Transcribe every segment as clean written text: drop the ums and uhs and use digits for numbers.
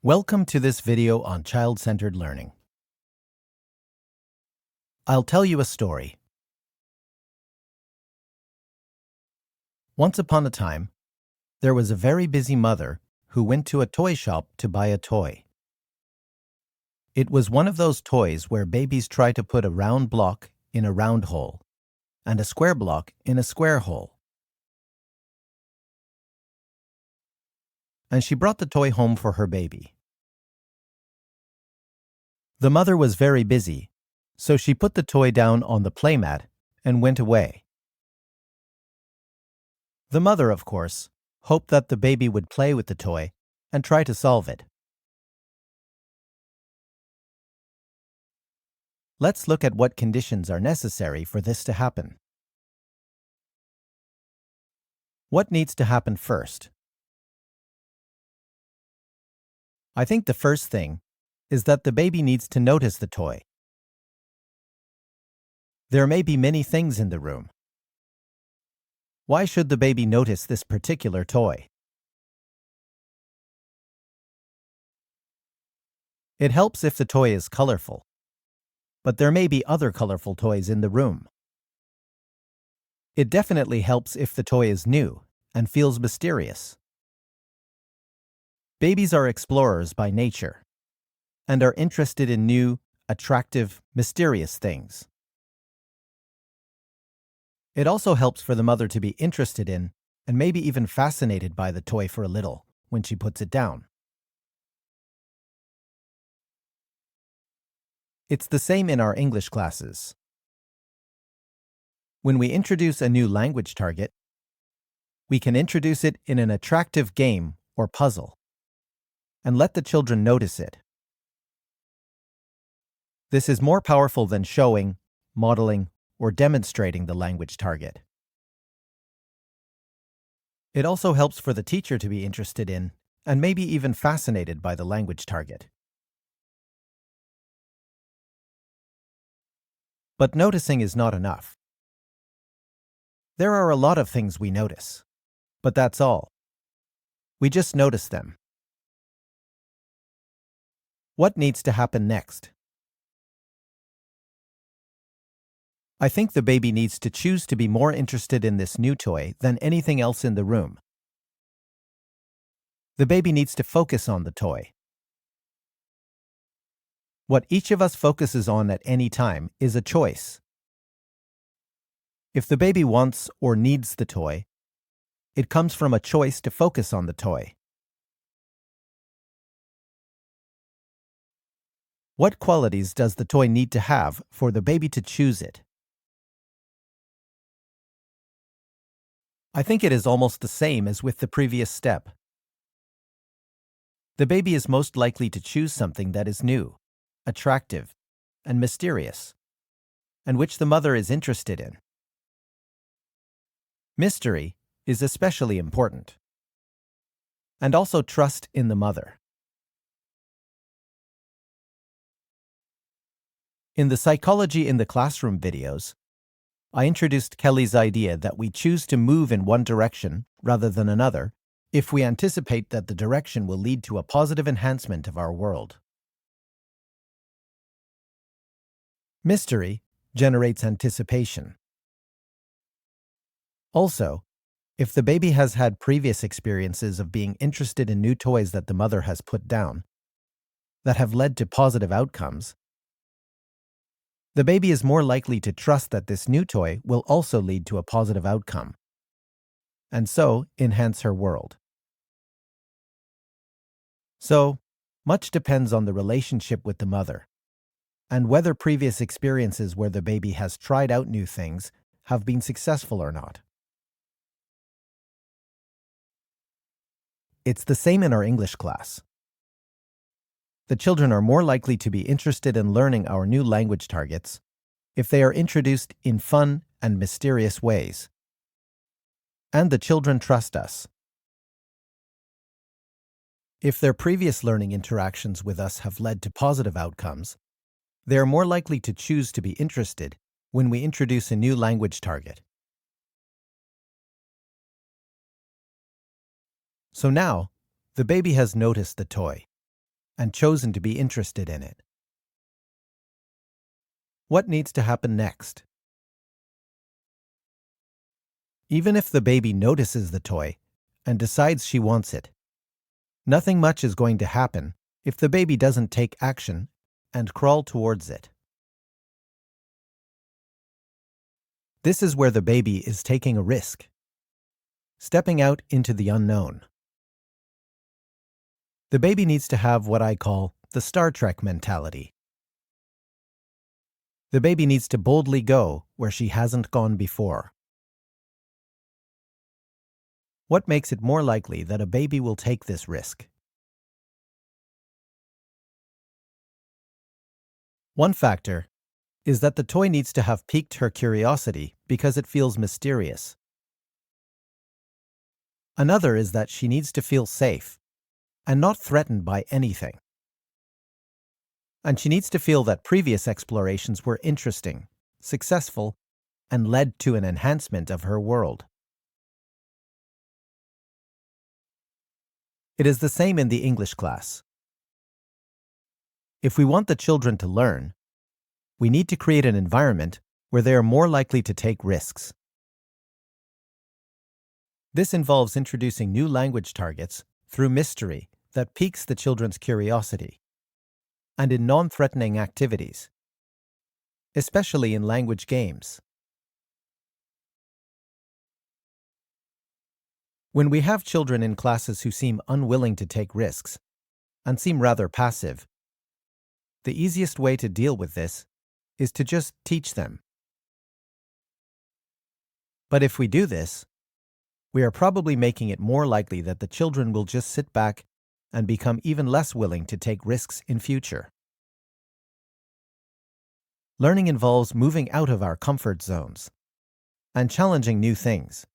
Welcome to this video on child-centered learning. I'll tell you a story. Once upon a time, there was a very busy mother who went to a toy shop to buy a toy. It was one of those toys where babies try to put a round block in a round hole and a square block in a square hole. And she brought the toy home for her baby. The mother was very busy, so she put the toy down on the playmat and went away. The mother, of course, hoped that the baby would play with the toy and try to solve it. Let's look at what conditions are necessary for this to happen. What needs to happen first? I think the first thing is that the baby needs to notice the toy. There may be many things in the room. Why should the baby notice this particular toy? It helps if the toy is colorful, but there may be other colorful toys in the room. It definitely helps if the toy is new and feels mysterious. Babies are explorers by nature and are interested in new, attractive, mysterious things. It also helps for the mother to be interested in and maybe even fascinated by the toy for a little when she puts it down. It's the same in our English classes. When we introduce a new language target, we can introduce it in an attractive game or puzzle and let the children notice it. This is more powerful than showing, modeling, or demonstrating the language target. It also helps for the teacher to be interested in and maybe even fascinated by the language target. But noticing is not enough. There are a lot of things we notice, but that's all. We just notice them. What needs to happen next? I think the baby needs to choose to be more interested in this new toy than anything else in the room. The baby needs to focus on the toy. What each of us focuses on at any time is a choice. If the baby wants or needs the toy, it comes from a choice to focus on the toy. What qualities does the toy need to have for the baby to choose it? I think it is almost the same as with the previous step. The baby is most likely to choose something that is new, attractive, and mysterious, and which the mother is interested in. Mystery is especially important, and also trust in the mother. In the Psychology in the Classroom videos, I introduced Kelly's idea that we choose to move in one direction rather than another if we anticipate that the direction will lead to a positive enhancement of our world. Mystery generates anticipation. Also, if the baby has had previous experiences of being interested in new toys that the mother has put down, that have led to positive outcomes, the baby is more likely to trust that this new toy will also lead to a positive outcome, and so enhance her world. So, much depends on the relationship with the mother, and whether previous experiences where the baby has tried out new things have been successful or not. It's the same in our English class. The children are more likely to be interested in learning our new language targets if they are introduced in fun and mysterious ways. And the children trust us. If their previous learning interactions with us have led to positive outcomes, they are more likely to choose to be interested when we introduce a new language target. So now, the baby has noticed the toy. and chosen to be interested in it. What needs to happen next? Even if the baby notices the toy and decides she wants it, nothing much is going to happen if the baby doesn't take action and crawl towards it. This is where the baby is taking a risk, stepping out into the unknown. The baby needs to have what I call the Star Trek mentality. The baby needs to boldly go where she hasn't gone before. What makes it more likely that a baby will take this risk? One factor is that the toy needs to have piqued her curiosity because it feels mysterious. Another is that she needs to feel safe and not threatened by anything. And she needs to feel that previous explorations were interesting, successful, and led to an enhancement of her world. It is the same in the English class. If we want the children to learn, we need to create an environment where they are more likely to take risks. This involves introducing new language targets through mystery that piques the children's curiosity, and in non-threatening activities, especially in language games. When we have children in classes who seem unwilling to take risks and seem rather passive, the easiest way to deal with this is to just teach them. But if we do this, we are probably making it more likely that the children will just sit back and become even less willing to take risks in future. Learning involves moving out of our comfort zones and challenging new things.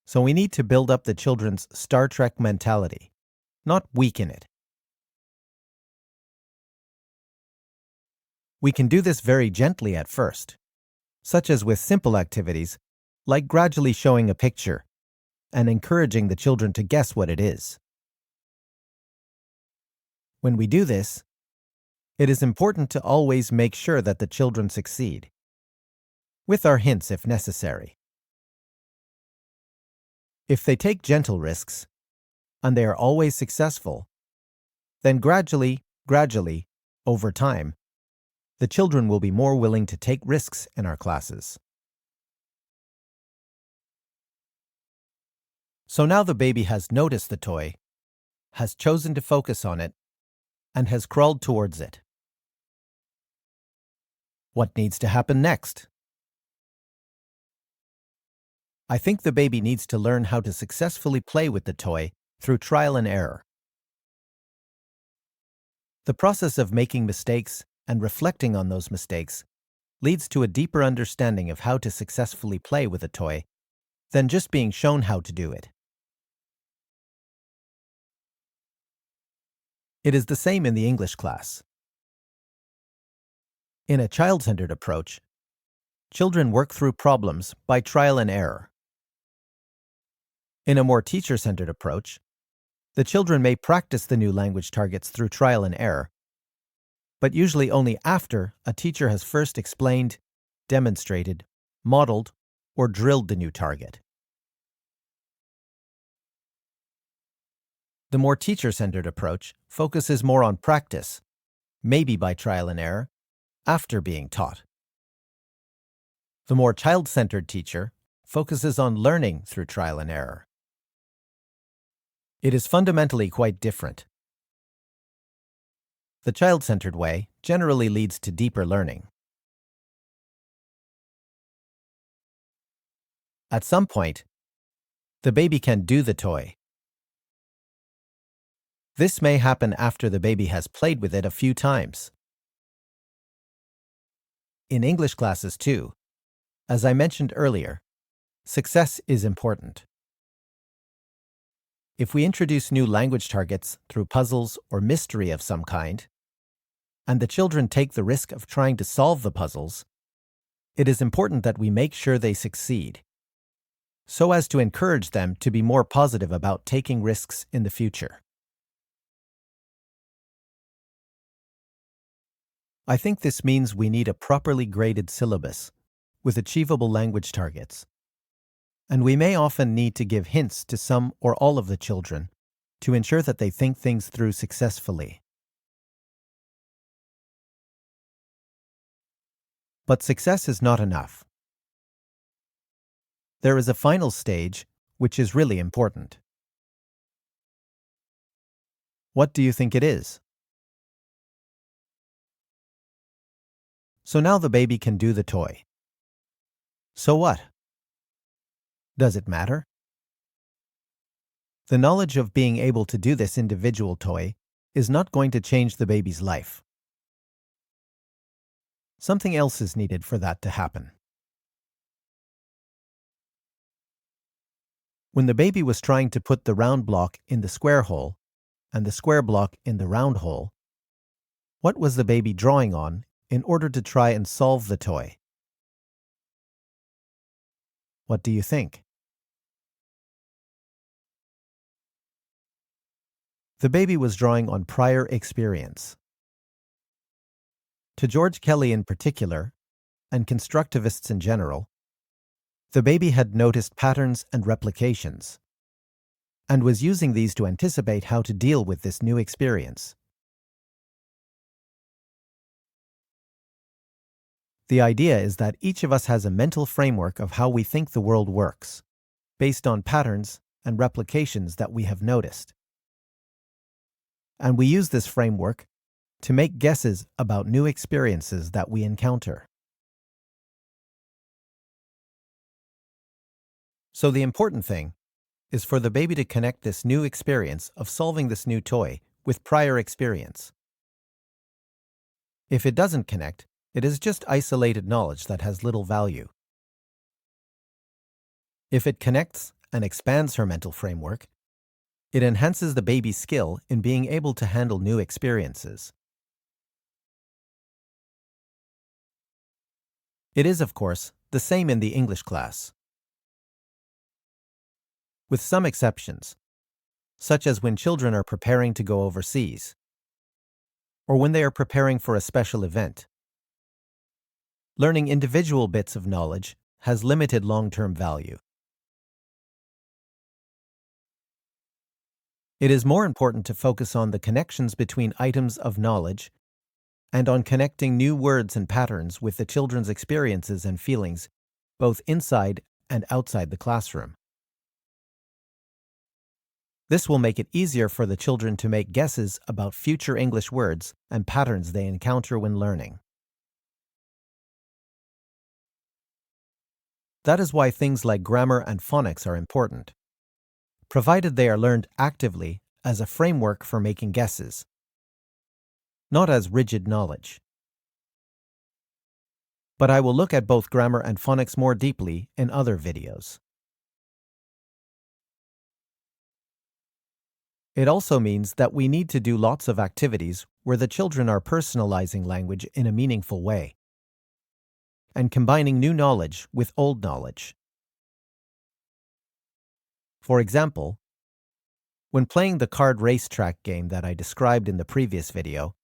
So we need to build up the children's Star Trek mentality, not weaken it. We can do this very gently at first, such as with simple activities like gradually showing a picture and encouraging the children to guess what it is. When we do this, it is important to always make sure that the children succeed, with our hints if necessary. If they take gentle risks, and they are always successful, then gradually, over time, the children will be more willing to take risks in our classes. So now the baby has noticed the toy, has chosen to focus on it, and has crawled towards it. What needs to happen next? I think the baby needs to learn how to successfully play with the toy through trial and error. The process of making mistakes and reflecting on those mistakes leads to a deeper understanding of how to successfully play with a toy than just being shown how to do it. It is the same in the English class. In a child-centered approach, children work through problems by trial and error. In a more teacher-centered approach, the children may practice the new language targets through trial and error, but usually only after a teacher has first explained, demonstrated, modeled, or drilled the new target. The more teacher-centered approach focuses more on practice, maybe by trial and error, after being taught. The more child-centered teacher focuses on learning through trial and error. It is fundamentally quite different. The child-centered way generally leads to deeper learning. At some point, the baby can do the toy. This may happen after the baby has played with it a few times. In English classes too, as I mentioned earlier, success is important. If we introduce new language targets through puzzles or mystery of some kind, and the children take the risk of trying to solve the puzzles, it is important that we make sure they succeed, so as to encourage them to be more positive about taking risks in the future. I think this means we need a properly graded syllabus with achievable language targets. And we may often need to give hints to some or all of the children to ensure that they think things through successfully. But success is not enough. There is a final stage which is really important. What do you think it is? So now the baby can do the toy. So what? Does it matter? The knowledge of being able to do this individual toy is not going to change the baby's life. Something else is needed for that to happen. When the baby was trying to put the round block in the square hole and the square block in the round hole, what was the baby drawing on in order to try and solve the toy? What do you think? The baby was drawing on prior experience. To George Kelly in particular, and constructivists in general, the baby had noticed patterns and replications, and was using these to anticipate how to deal with this new experience. The idea is that each of us has a mental framework of how we think the world works, based on patterns and replications that we have noticed. And we use this framework to make guesses about new experiences that we encounter. So the important thing is for the baby to connect this new experience of solving this new toy with prior experience. If it doesn't connect, it is just isolated knowledge that has little value. If it connects and expands her mental framework, it enhances the baby's skill in being able to handle new experiences. It is, of course, the same in the English class, with some exceptions, such as when children are preparing to go overseas, or when they are preparing for a special event. Learning individual bits of knowledge has limited long-term value. It is more important to focus on the connections between items of knowledge and on connecting new words and patterns with the children's experiences and feelings, both inside and outside the classroom. This will make it easier for the children to make guesses about future English words and patterns they encounter when learning. That is why things like grammar and phonics are important, provided they are learned actively as a framework for making guesses, not as rigid knowledge. But I will look at both grammar and phonics more deeply in other videos. It also means that we need to do lots of activities where the children are personalizing language in a meaningful way and combining new knowledge with old knowledge. For example, when playing the card racetrack game that I described in the previous video,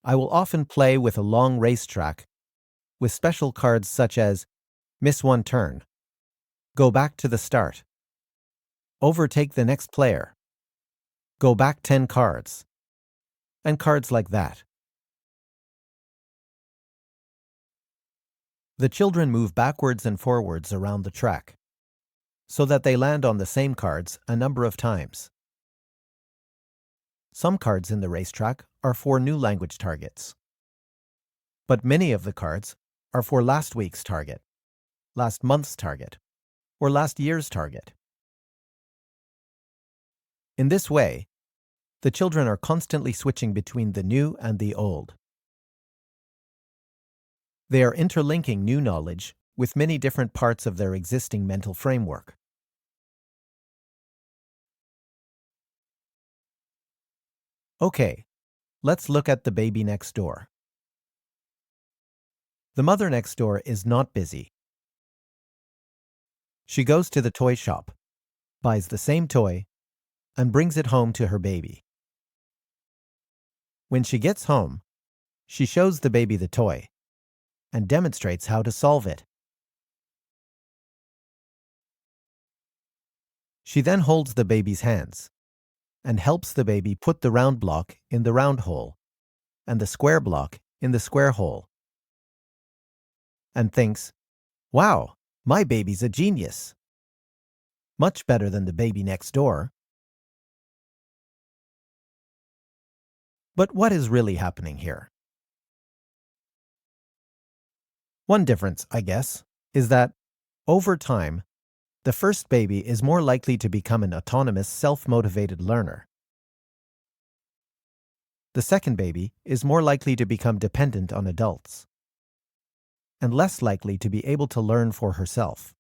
I will often play with a long racetrack with special cards such as miss one turn, go back to the start, overtake the next player, go back 10 cards, and cards like that. The children move backwards and forwards around the track, so that they land on the same cards a number of times. Some cards in the racetrack are for new language targets, but many of the cards are for last week's target, last month's target, or last year's target. In this way, the children are constantly switching between the new and the old. They are interlinking new knowledge with many different parts of their existing mental framework. Okay, let's look at the baby next door. The mother next door is not busy. She goes to the toy shop, buys the same toy, and brings it home to her baby. When she gets home, She shows the baby the toy and demonstrates how to solve it. She then holds the baby's hands and helps the baby put the round block in the round hole and the square block in the square hole, and thinks, "Wow, my baby's a genius. Much better than the baby next door." But what is really happening here? One difference, I guess, is that, over time, the first baby is more likely to become an autonomous, self-motivated learner. The second baby is more likely to become dependent on adults and less likely to be able to learn for herself.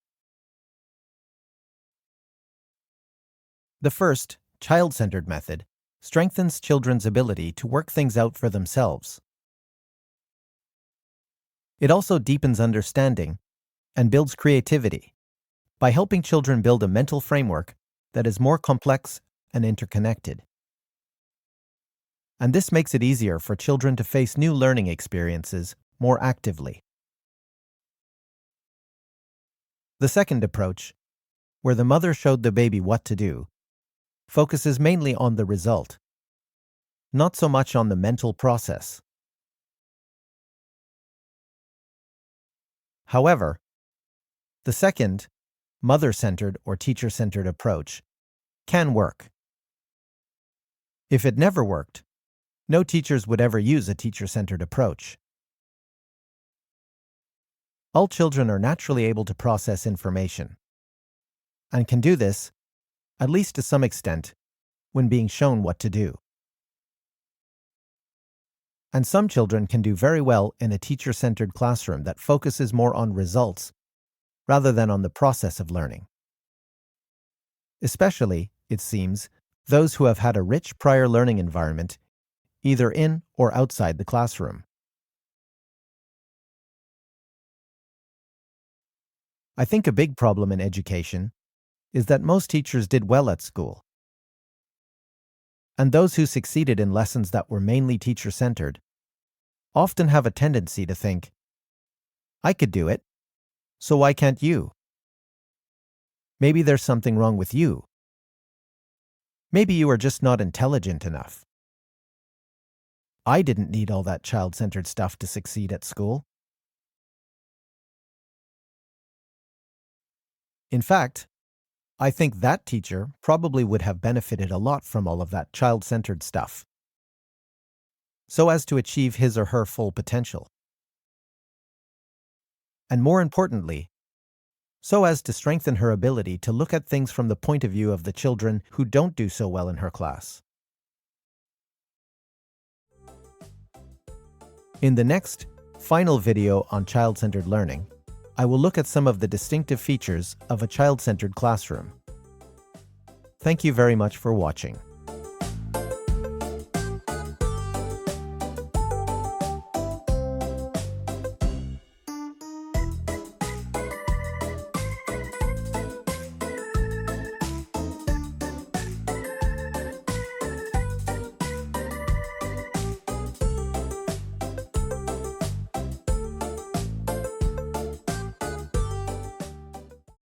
The first, child-centered method strengthens children's ability to work things out for themselves. It also deepens understanding and builds creativity by helping children build a mental framework that is more complex and interconnected. And this makes it easier for children to face new learning experiences more actively. The second approach, where the mother showed the baby what to do, focuses mainly on the result, not so much on the mental process. However, the second, mother-centered or teacher-centered approach can work. If it never worked, no teachers would ever use a teacher-centered approach. All children are naturally able to process information, and can do this, at least to some extent, when being shown what to do. And some children can do very well in a teacher-centered classroom that focuses more on results rather than on the process of learning. Especially, it seems, those who have had a rich prior learning environment, either in or outside the classroom. I think a big problem in education is that most teachers did well at school. And those who succeeded in lessons that were mainly teacher-centered often have a tendency to think, "I could do it, so why can't you? Maybe there's something wrong with you. Maybe you are just not intelligent enough. I didn't need all that child-centered stuff to succeed at school." In fact, I think that teacher probably would have benefited a lot from all of that child-centered stuff, so as to achieve his or her full potential. And more importantly, so as to strengthen her ability to look at things from the point of view of the children who don't do so well in her class. In the next, final video on child-centered learning, I will look at some of the distinctive features of a child-centered classroom. Thank you very much for watching.